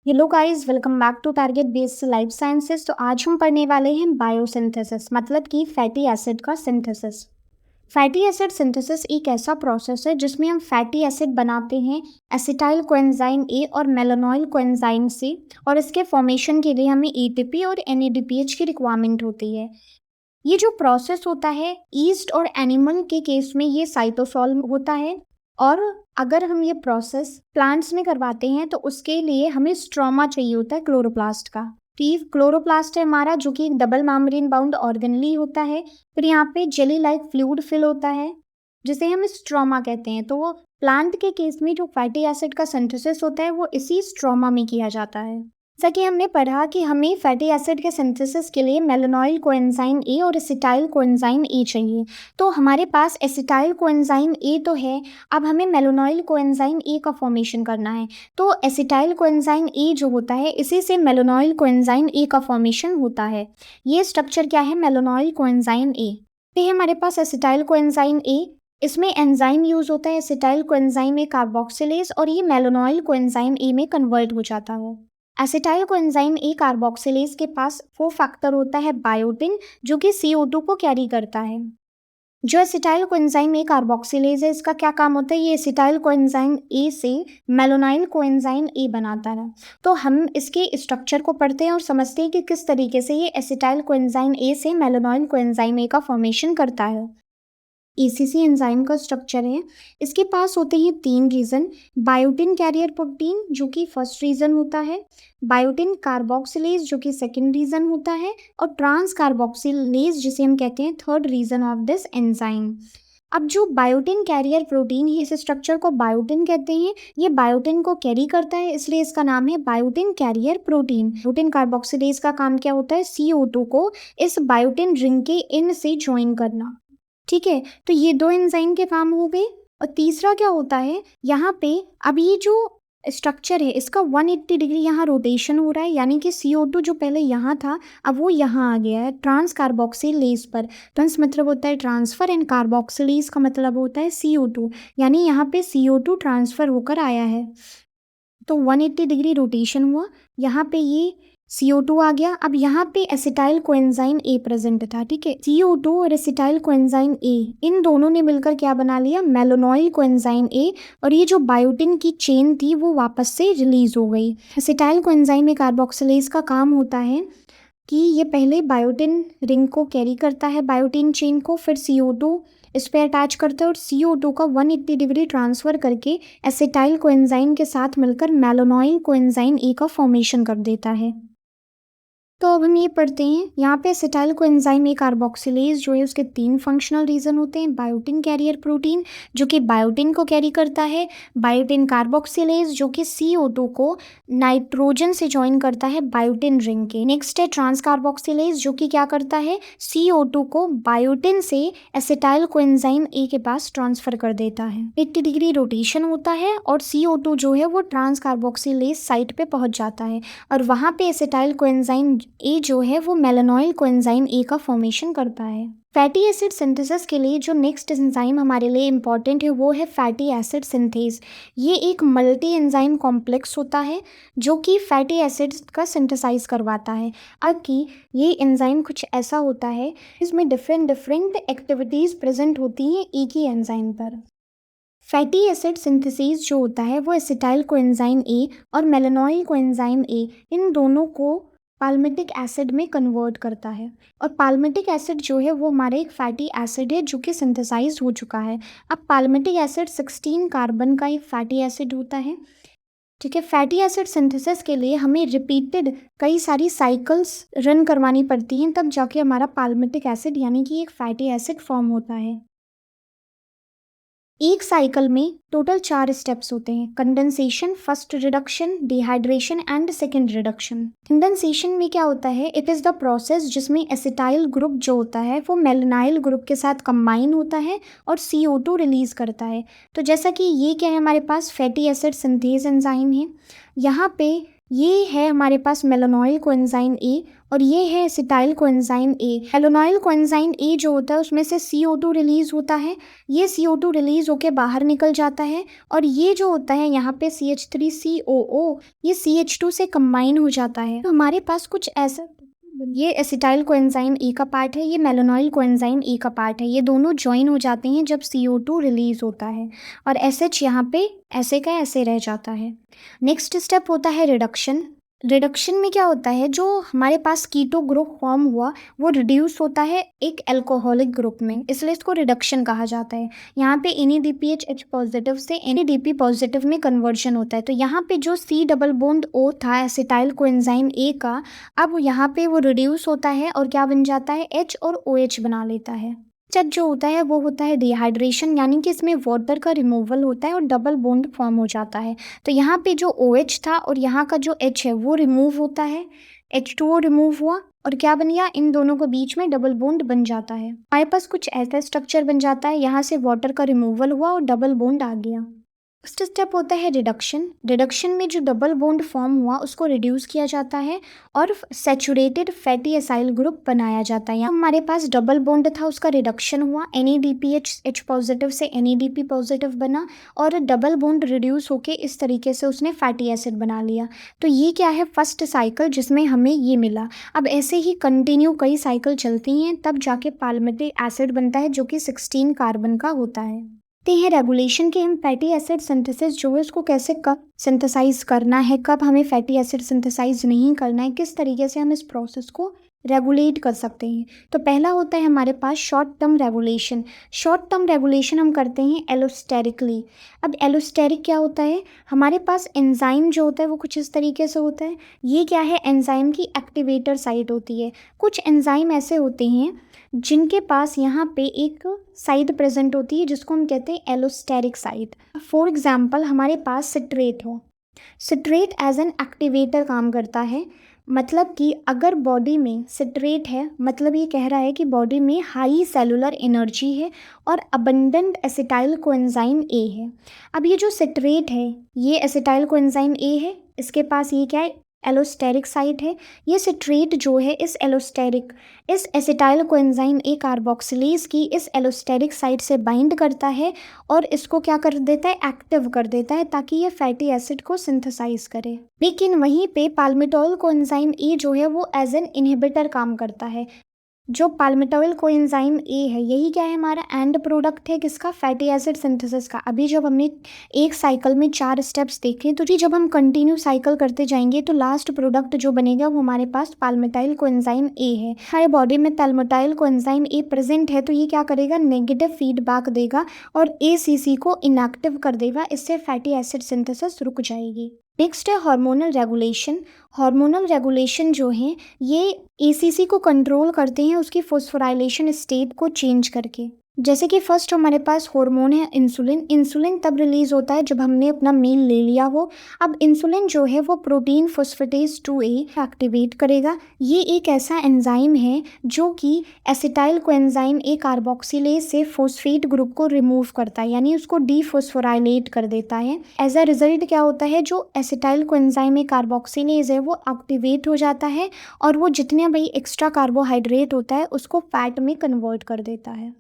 Hello guys, welcome back to target based life sciences. तो आज हम पढ़ने वाले हैं बायोसिंथेसिस, मतलब कि फैटी एसिड का सिंथेसिस। फैटी एसिड सिंथेसिस एक ऐसा प्रोसेस है जिसमें हम फैटी एसिड बनाते हैं एसिटाइल कोएंजाइम ए और मेलानोइल कोएंजाइम से, और इसके फॉर्मेशन के लिए हमें एटीपी और एनएडीपीएच की रिक्वायरमेंट होती है। ये जो प्रोसेस होता है, ईस्ट और एनिमल के केस में ये साइटोसोल होता है, और अगर हम ये प्रोसेस प्लांट्स में करवाते हैं तो उसके लिए हमें स्ट्रोमा चाहिए होता है क्लोरोप्लास्ट का। ठीक, क्लोरोप्लास्ट है हमारा, जो कि एक डबल मेम्ब्रेन बाउंड ऑर्गेनेली होता है। फिर यहाँ पे जेली लाइक फ्लूइड फिल होता है जिसे हम स्ट्रोमा कहते हैं। तो वो प्लांट के केस में जो फैटी एसिड का सिंथेसिस होता है वो इसी स्ट्रोमा में किया जाता है। जैसा कि हमने पढ़ा कि हमें फैटी एसिड के सिंथेसिस के लिए मेलानोइल कोएंजाइम ए और एसिटाइल कोएंजाइम ए चाहिए। तो हमारे पास एसिटाइल कोएंजाइम ए तो है, अब हमें मेलानोइल कोएंजाइम ए का फॉर्मेशन करना है। तो एसिटाइल कोएंजाइम ए जो होता है, इसी से मेलानोइल कोएंजाइम ए का फॉर्मेशन होता है। ये स्ट्रक्चर क्या है? मेलानोइल कोएंजाइम ए। तो हमारे पास एसिटाइल कोएंजाइम ए, इसमें एंजाइम यूज होता है एसिटाइल कोएंजाइम ए कार्बोक्सिलेज, और ये मेलानोइल कोएंजाइम ए में कन्वर्ट हो जाता है। एसिटाइल कोएंजाइम ए कार्बोक्सिलेज के पास वो फैक्टर होता है बायोटिन, जो कि CO2 को कैरी करता है। जो एसिटाइल कोएंजाइम ए कार्बोक्सिलेज है, इसका क्या काम होता है? ये एसिटाइल कोएंजाइम ए से मेलानोइल कोएंजाइम ए बनाता है। तो हम इसके स्ट्रक्चर को पढ़ते हैं और समझते हैं कि किस तरीके से ये एसिटाइल कोएंजाइम ए से मेलानोइल कोएंजाइम ए का फॉर्मेशन करता है। ECC एंजाइम का स्ट्रक्चर है। इसके पास होते हैं 3 रीजन। बायोटिन कैरियर प्रोटीन, जो कि फर्स्ट रीजन होता है, बायोटिन कार्बोक्सिलेज, जो कि सेकंड रीजन होता है, और ट्रांस कार्बोक्सिलेज, जिसे हम कहते हैं third region of this enzyme. अब जो बायोटिन कैरियर प्रोटीन है, इस स्ट्रक्चर को बायोटिन कहते हैं। ये बायोटिन को कैरी करता है, इसलिए इसका नाम है biotin carrier protein. Biotin carboxylase का काम क्या होता है? CO2 को इस बायोटिन रिंग के इन से ज्वाइन करना। ठीक है, तो ये 2 एंजाइम के काम हो गए। और तीसरा क्या होता है, यहाँ पे अब ये जो स्ट्रक्चर है इसका 180 डिग्री यहाँ रोटेशन हो रहा है, यानी कि CO2 जो पहले यहाँ था अब वो यहाँ आ गया है ट्रांस कार्बोक्सिलेज पर। ट्रांस मतलब होता है ट्रांसफर, एंड कार्बोक्सिलेज का मतलब होता है CO2, यानी यहाँ पे CO2 ट्रांसफर होकर आया है। तो 180 डिग्री रोटेशन हुआ, यहाँ पे ये CO2 आ गया। अब यहाँ पे एसिटाइल कोएंजाइम ए प्रेजेंट था। ठीक है, CO2 और एसिटाइल कोएंजाइम ए, इन दोनों ने मिलकर क्या बना लिया? मेलानोइल कोएंजाइम ए, और ये जो बायोटिन की चेन थी वो वापस से रिलीज हो गई। एसिटाइल कोएंजाइम ए कार्बोक्सिलेज का काम होता है कि ये पहले बायोटिन रिंग को कैरी करता है, बायोटिन चेन को, फिर CO2 इस पे अटैच करता है और CO2 का 180 डिग्री ट्रांसफ़र करके एसिटाइल कोएंजाइम के साथ मिलकर मेलानोइल कोएंजाइम ए का फॉर्मेशन कर देता है। तो अब हम ये पढ़ते हैं, यहाँ पे एसिटाइल कोएंजाइम ए कार्बोक्सिलेज जो है उसके 3 फंक्शनल रीजन होते हैं। बायोटिन कैरियर प्रोटीन, जो कि बायोटिन को कैरी करता है, बायोटिन कार्बोक्सिलेज, जो कि CO2 को नाइट्रोजन से ज्वाइन करता है बायोटिन रिंग के। नेक्स्ट है ट्रांस कार्बोक्सिलेज, जो कि क्या करता है? CO2 को बायोटिन से एसिटाइल कोएंजाइम ए के पास ट्रांसफर कर देता है। 80 डिग्री रोटेशन होता है और CO2 जो है वो ट्रांस कार्बोक्सिलेज साइट पे पहुंच जाता है, और वहाँ पे एसिटाइल कोएंजाइम ए जो है वो मेलानोइल कोएंजाइम ए का फॉर्मेशन करता है। फैटी एसिड सिंथेसिस के लिए जो नेक्स्ट एंजाइम हमारे लिए इम्पॉर्टेंट है वो है फैटी एसिड सिंथेज। ये एक मल्टी एंजाइम कॉम्प्लेक्स होता है जो कि फैटी एसिड का सिंथेसाइज करवाता है। अब कि ये एंजाइम कुछ ऐसा होता है इसमें डिफरेंट एक्टिविटीज़ प्रेजेंट होती हैं एक ही एंजाइम पर। फैटी एसिड सिंथेसिस जो होता है वो एसिटाइल कोएंजाइम ए और मेलानोइल कोएंजाइम ए, इन दोनों को पाल्मिटिक एसिड में कन्वर्ट करता है। और पाल्मिटिक एसिड जो है वो हमारे एक फैटी एसिड है जो कि सिंथेसाइज हो चुका है। अब पाल्मिटिक एसिड 16 कार्बन का एक फैटी एसिड होता है। ठीक है, फैटी एसिड सिंथेसिस के लिए हमें रिपीटेड कई सारी साइकिल्स रन करवानी पड़ती हैं, तब जाके हमारा पाल्मिटिक एसिड यानी कि एक फैटी एसिड फॉर्म होता है। एक साइकिल में टोटल 4 स्टेप्स होते हैं: condensation, first reduction, dehydration and second reduction. Condensation में क्या होता है? इट इज़ द प्रोसेस जिसमें एसिटाइल ग्रुप जो होता है वो मेलानाइल ग्रुप के साथ कंबाइन होता है और CO2 रिलीज करता है। तो जैसा कि ये क्या है, हमारे पास फैटी एसिड सिंथेज एंजाइम है। यहाँ पे ये है हमारे पास मेलानोइल कोएंजाइम ए और ये है acetyl coenzyme A. Malonyl coenzyme A जो होता है उसमें से CO2 रिलीज होता है, ये CO2 रिलीज होके बाहर निकल जाता है और ये जो होता है यहाँ पे CH3COO ये CH2 से कंबाइन हो जाता है। तो हमारे पास कुछ ऐसा, ये एसिटाइल कोएंजाइम ए का पार्ट है, ये मेलानोइल कोएंजाइम ए का पार्ट है। ये दोनों ज्वाइन हो जाते हैं जब CO2 रिलीज होता है और SH यहाँ पे ऐसे का ऐसे रह जाता है। नेक्स्ट स्टेप होता है रिडक्शन। रिडक्शन में क्या होता है, जो हमारे पास कीटो ग्रुप फॉर्म हुआ वो रिड्यूस होता है एक अल्कोहलिक ग्रुप में, इसलिए इसको रिडक्शन कहा जाता है। यहाँ पे NADPH H पॉजिटिव से NADP पॉजिटिव में कन्वर्जन होता है। तो यहाँ पे जो C डबल बॉन्ड O था एसिटाइल कोएंजाइम ए का, अब यहाँ पे वो रिड्यूस होता है और क्या बन जाता है, H और OH बना लेता है। चट जो होता है वो होता है डिहाइड्रेशन, यानी कि इसमें वाटर का रिमूवल होता है और डबल बॉन्ड फॉर्म हो जाता है। तो यहाँ पे जो OH था और यहाँ का जो H है वो रिमूव होता है, H2O रिमूव हुआ और क्या बन गया, इन दोनों के बीच में डबल बॉन्ड बन जाता है। हमारे पास कुछ ऐसा स्ट्रक्चर बन जाता है, यहाँ से वाटर का रिमूवल हुआ और डबल बॉन्ड आ गया। नेक्स्ट स्टेप होता है रिडक्शन। रिडक्शन में जो डबल बॉन्ड फॉर्म हुआ उसको रिड्यूस किया जाता है और सैचुरेटेड फैटी एसाइल ग्रुप बनाया जाता है। यहाँ हमारे पास डबल बॉन्ड था, उसका रिडक्शन हुआ, NADPH H पॉजिटिव से NADP पॉजिटिव बना और डबल बॉन्ड रिड्यूस होके इस तरीके से उसने फैटी एसिड बना लिया। तो ये क्या है, फर्स्ट साइकिल जिसमें हमें ये मिला। अब ऐसे ही कंटिन्यू कई साइकिल चलती हैं तब जाके पाल्मिटिक एसिड बनता है जो कि 16 कार्बन का होता है। ते हैं रेगुलेशन के हम फैटी एसिड सिंथेसिस जो है उसको कैसे कब सिंथेसाइज करना है, कब हमें फैटी एसिड सिंथेसाइज नहीं करना है, किस तरीके से हम इस प्रोसेस को रेगुलेट कर सकते हैं। तो पहला होता है हमारे पास short term regulation. Short term regulation हम करते हैं एलोस्टेरिकली। अब एलोस्टेरिक क्या होता है, हमारे पास एंजाइम जो होता है वो कुछ इस तरीके से होता है। ये क्या है, एंजाइम की एक्टिवेटर साइट होती है। कुछ एंजाइम ऐसे होते हैं जिनके पास यहाँ पे एक साइट प्रेजेंट होती है जिसको हम कहते हैं एलोस्टेरिक साइट। फॉर एग्जांपल हमारे पास सिट्रेट हो, सिट्रेट एज एन एक्टिवेटर काम करता है। मतलब कि अगर बॉडी में सिट्रेट है, मतलब ये कह रहा है कि बॉडी में हाई सेलुलर एनर्जी है और अबंडेंट एसिटाइल कोएंजाइम ए है। अब ये जो सिट्रेट है ये एसिटाइल कोएंजाइम ए है, इसके पास ये क्या है, एलोस्टेरिक साइट है। ये सिट्रेट जो है इस एसिटाइल कोएंजाइम ए कार्बोक्सिलेज की इस एलोस्टेरिक साइट से बाइंड करता है और इसको क्या कर देता है, एक्टिव कर देता है ताकि ये फैटी एसिड को सिंथेसाइज करे। लेकिन वहीं पे पाल्मिटोल कोएंजाइम ए जो है वो एज एन इनहिबिटर काम करता है। जो पाल्मिटोल कोएंजाइम ए है यही क्या है, हमारा एंड प्रोडक्ट है किसका, फैटी एसिड सिंथेसिस का। अभी जब हमने एक साइकिल में 4 स्टेप्स देखे, तो जी जब हम कंटिन्यू साइकिल करते जाएंगे तो लास्ट प्रोडक्ट जो बनेगा वो हमारे पास पाल्मिटाइल कोएंजाइम ए है। हमारे बॉडी में पाल्मिटाइल कोएंजाइम ए प्रेजेंट है तो ये क्या करेगा, नेगेटिव फीडबैक देगा और ACC को इनएक्टिव कर देगा, इससे फैटी एसिड सिंथेसिस रुक जाएगी। नेक्स्ट है हार्मोनल रेगुलेशन। हार्मोनल रेगुलेशन जो है ये ACC को कंट्रोल करते हैं उसकी फॉस्फोराइलेशन स्टेट को चेंज करके। जैसे कि फर्स्ट हमारे पास हार्मोन है इंसुलिन। इंसुलिन तब रिलीज होता है जब हमने अपना मील ले लिया हो। अब इंसुलिन जो है वो प्रोटीन फॉस्फेटेज 2A एक्टिवेट करेगा। ये एक ऐसा एंजाइम है जो कि एसिटाइल कोएंजाइम ए कार्बोक्सिलेज से फॉस्फेट ग्रुप को रिमूव करता है, यानी उसको डीफॉस्फोराइलेट कर देता है। एज अ रिजल्ट क्या होता है, जो एसिटाइल कोएंजाइम ए कार्बोक्सिलेज है वो एक्टिवेट हो जाता है और वो जितने भाई एक्स्ट्रा कार्बोहाइड्रेट होता है उसको फैट में कन्वर्ट कर देता है।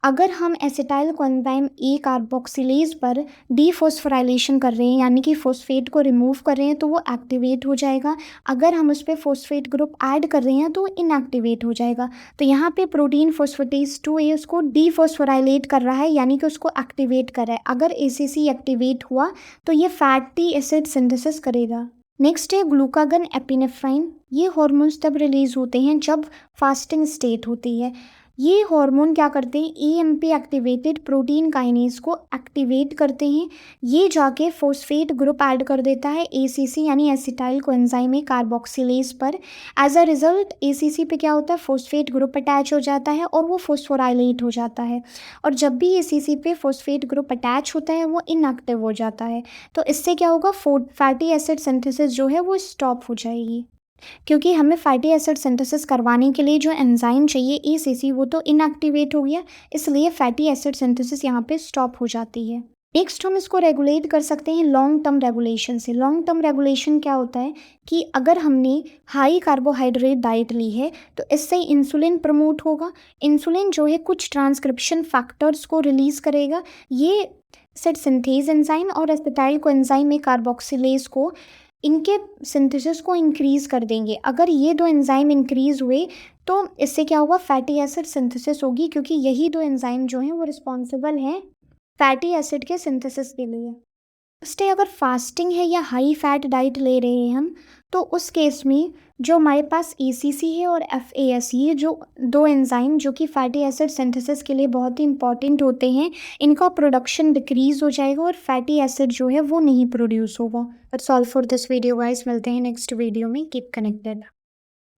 अगर हम एसिटाइल कोएंजाइम ए कार्बोक्सिलेज पर डीफॉस्फोराइलेशन कर रहे हैं यानी कि फॉस्फेट को रिमूव कर रहे हैं तो वो एक्टिवेट हो जाएगा। अगर हम उस पर फॉस्फेट ग्रुप ऐड कर रहे हैं तो इनएक्टिवेट हो जाएगा। तो यहाँ पे प्रोटीन फॉस्फेटेज 2A उसको डीफॉस्फोराइलेट कर रहा है यानी कि उसको एक्टिवेट कर रहा है। अगर ACC एक्टिवेट हुआ तो ये फैटी एसिड सिंथेसिस करेगा। नेक्स्ट है ग्लूकागन एपिनेफ्राइन। ये हॉर्मोन्स तब रिलीज होते हैं जब फास्टिंग स्टेट होती है। ये हार्मोन क्या करते हैं, AMP एक्टिवेटेड प्रोटीन काइनेज को एक्टिवेट करते हैं। ये जाके फॉस्फेट ग्रुप ऐड कर देता है ACC यानी एसिटाइल कोएंजाइम ए कार्बोक्सिलेज पर। एज अ रिजल्ट ACC पे क्या होता है, फॉस्फेट ग्रुप अटैच हो जाता है और वो फॉस्फोराइलेट हो जाता है। और जब भी ACC पे फॉस्फेट ग्रुप अटैच होता है वो इनएक्टिव हो जाता है। तो इससे क्या होगा, फैटी एसिड सिंथेसिस जो है वो स्टॉप हो जाएगी, क्योंकि हमें फैटी एसिड सिंथेसिस करवाने के लिए जो एंजाइम चाहिए ACC वो तो इनएक्टिवेट हो गया, इसलिए फैटी एसिड सिंथेसिस यहाँ पे स्टॉप हो जाती है। नेक्स्ट हम इसको रेगुलेट कर सकते हैं लॉन्ग टर्म रेगुलेशन से। लॉन्ग टर्म रेगुलेशन क्या होता है कि अगर हमने हाई कार्बोहाइड्रेट डाइट ली है तो इससे इंसुलिन प्रमोट होगा। इंसुलिन जो है कुछ ट्रांसक्रिप्शन फैक्टर्स को रिलीज़ करेगा। ये एसिड सिंथेज एंजाइम और एसिटाइल कोएंजाइम में कार्बोक्सिलेज को इनके सिंथेसिस को इंक्रीज़ कर देंगे। अगर ये दो एंजाइम इंक्रीज़ हुए तो इससे क्या होगा, फैटी एसिड सिंथेसिस होगी, क्योंकि यही दो एंजाइम जो हैं वो रिस्पॉन्सिबल हैं फैटी एसिड के सिंथेसिस के लिए। नेक्स्ट है, अगर फास्टिंग है या हाई फैट डाइट ले रहे हैं हम, तो उस केस में जो हमारे पास ACC है और FAS, ये जो दो एंजाइम जो कि फैटी एसिड सिंथेसिस के लिए बहुत ही इंपॉर्टेंट होते हैं, इनका प्रोडक्शन डिक्रीज़ हो जाएगा और फैटी एसिड जो है वो नहीं प्रोड्यूस होगा। That's all for this video guys, मिलते हैं नेक्स्ट वीडियो में। Keep connected.